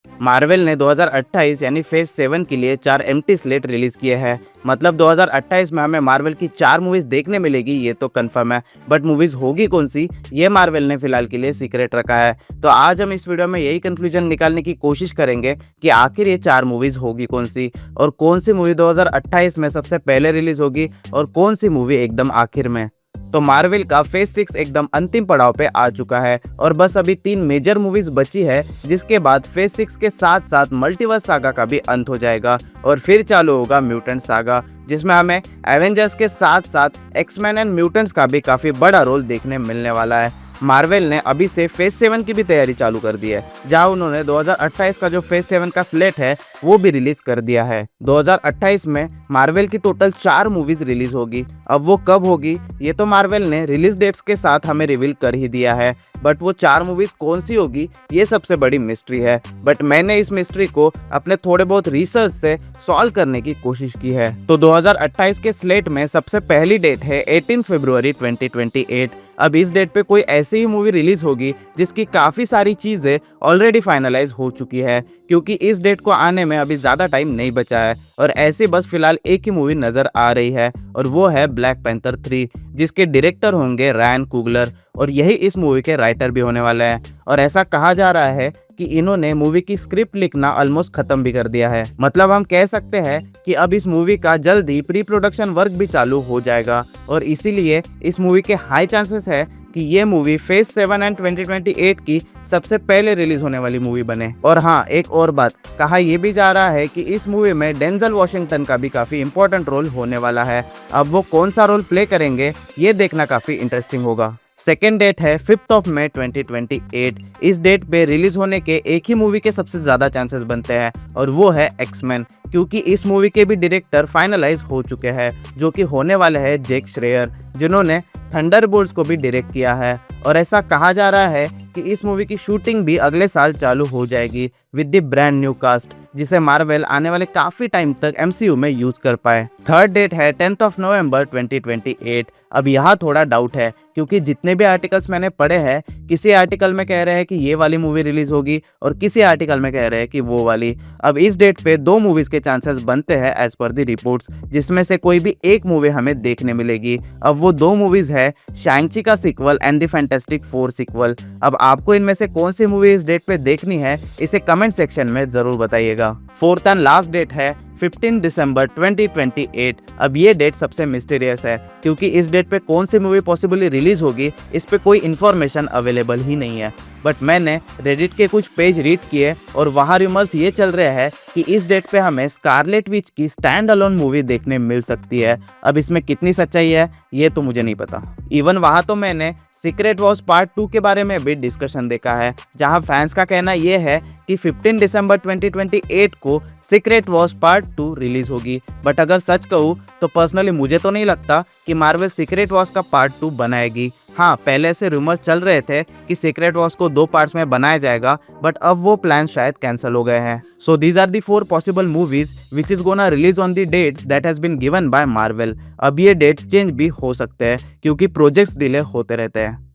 Marvel ने 2028 यानी phase 7 के लिए 4 एम्प्टी स्लेट रिलीज किए हैं। मतलब 2028 में हमें मार्वल की 4 मूवीज देखने मिलेगी, ये तो कंफर्म है। बट मूवीज होगी कौन सी, ये मार्वल ने फिलहाल के लिए सीक्रेट रखा है। तो आज हम इस वीडियो में यही कंक्लूजन निकालने की कोशिश करेंगे कि आखिर ये 4 मूवीज होगी कौन सी, और कौन सी मूवी 2028 में सबसे पहले रिलीज होगी और कौन सी मूवी एकदम आखिर में। तो मार्वल का फेज 6 एकदम अंतिम पड़ाव पे आ चुका है और बस अभी 3 मेजर मूवीज बची है, जिसके बाद फेज 6 के साथ साथ मल्टीवर्स सागा का भी अंत हो जाएगा और फिर चालू होगा म्यूटेंट सागा, जिसमें हमें एवेंजर्स के साथ साथ एक्समैन एंड म्यूटेंट्स का भी काफी बड़ा रोल देखने मिलने वाला है। मार्वल ने अभी से फेज 7 की भी तैयारी चालू कर दी है, जहां उन्होंने 2028 का जो फेज 7 का स्लेट है वो भी रिलीज कर दिया है। 2028 में मार्वल की टोटल 4 मूवीज रिलीज होगी। अब वो कब होगी ये तो मार्वल ने रिलीज डेट्स के साथ हमें रिवील कर ही दिया है, बट वो 4 मूवीज कौन सी होगी ये सबसे बड़ी मिस्ट्री है। बट मैंने इस मिस्ट्री को अपने थोड़े बहुत रिसर्च से सॉल्व करने की कोशिश की है। तो 2028 के स्लेट में सबसे पहली डेट है 18 फरवरी 2028। अब इस डेट पे कोई ऐसी ही मूवी रिलीज होगी जिसकी काफी सारी चीजें ऑलरेडी फाइनलाइज हो चुकी है, क्योंकि इस डेट को आने में अभी ज्यादा टाइम नहीं बचा है और ऐसे बस फिलहाल एक ही मूवी नजर आ रही है और वो है ब्लैक पैंथर 3, जिसके डायरेक्टर होंगे रायन कुगलर और यही इस मूवी के राइटर भी होने वाले हैं। और ऐसा कहा जा रहा है कि इन्होंने मूवी की स्क्रिप्ट लिखना ऑलमोस्ट खत्म भी कर दिया है। मतलब हम कह सकते हैं कि अब इस मूवी का जल्द ही प्री प्रोडक्शन वर्क भी चालू हो जाएगा और इसीलिए इस मूवी के हाई चांसेस है कि ये मूवी फेज 7 एंड 2028 की सबसे पहले रिलीज होने वाली मूवी बने। और हाँ, एक और बात, कहा यह भी जा रहा है कि इस मूवी में डेंजल वॉशिंगटन का भी काफी इंपॉर्टेंट रोल होने वाला है। अब वो कौन सा रोल प्ले करेंगे ये देखना काफी इंटरेस्टिंग होगा। सेकेंड डेट है 5 मई 2028। इस डेट पे रिलीज होने के एक ही मूवी के सबसे ज्यादा चांसेस बनते हैं और वो है एक्समैन, क्योंकि इस मूवी के भी डायरेक्टर फाइनलाइज हो चुके हैं, जो कि होने वाले हैं जैक श्रेयर, जिन्होंने थंडरबोल्ट्स को भी डायरेक्ट किया है। और ऐसा कहा जा रहा है कि इस मूवी की शूटिंग भी अगले साल चालू हो जाएगी with the brand new cast, जिसे मार्वल आने वाले काफी टाइम तक एमसीयू में यूज कर पाए। थर्ड डेट है 10 नवंबर 2028। अब यहाँ थोड़ा डाउट है, क्योंकि जितने भी आर्टिकल्स मैंने पढ़े हैं, किसी आर्टिकल में कह रहे हैं कि ये वाली मूवी रिलीज होगी और किसी आर्टिकल में कह रहे हैं कि वो वाली। अब इस डेट पे 2 मूवीज के चांसेस बनते हैं एज पर दी रिपोर्ट्स, जिसमें से कोई भी एक मूवी हमें देखने मिलेगी। अब वो 2 मूवीज है शैंग-ची का sequel and the fantastic 4 sequel. अब आपको इनमें से कौन सी मूवी इस डेट पे देखनी है इसे कमेंट सेक्शन में जरूर बताइएगा। फोर्थ एंड लास्ट डेट है 15 दिसंबर 2028। अब ये डेट सबसे मिस्टीरियस है, क्योंकि इस डेट पे कौन सी मूवी पॉसिबली रिलीज होगी इस पे कोई इन्फॉर्मेशन अवेलेबल ही नहीं है। बट मैंने रेडिट के कुछ पेज रीड किए और वहाँ रूमर्स ये चल रहे हैं कि इस डेट पे हमें स्कारलेट विच की स्टैंड अलोन मूवी देखने मिल सकती है। अब इसमें कितनी सच्चाई है ये तो मुझे नहीं पता। इवन वहाँ तो मैंने सीक्रेट वॉर्स पार्ट 2 के बारे में भी डिस्कशन देखा है, जहां फैंस का कहना यह है कि 15 दिसंबर 2028 को सीक्रेट वॉर्स पार्ट 2 रिलीज होगी। बट अगर सच कहूँ तो पर्सनली मुझे तो नहीं लगता कि मार्वल सीक्रेट वॉर्स का पार्ट 2 बनाएगी। हाँ, पहले से रूमर्स चल रहे थे कि सीक्रेट वॉर्स को 2 पार्ट्स में बनाया जाएगा, बट अब वो प्लान शायद कैंसिल हो गए हैं। So these are the 4 possible movies which is gonna release on the dates that has been given by Marvel. अब ये डेट्स चेंज भी हो सकते हैं, क्योंकि प्रोजेक्ट्स डिले होते रहते हैं।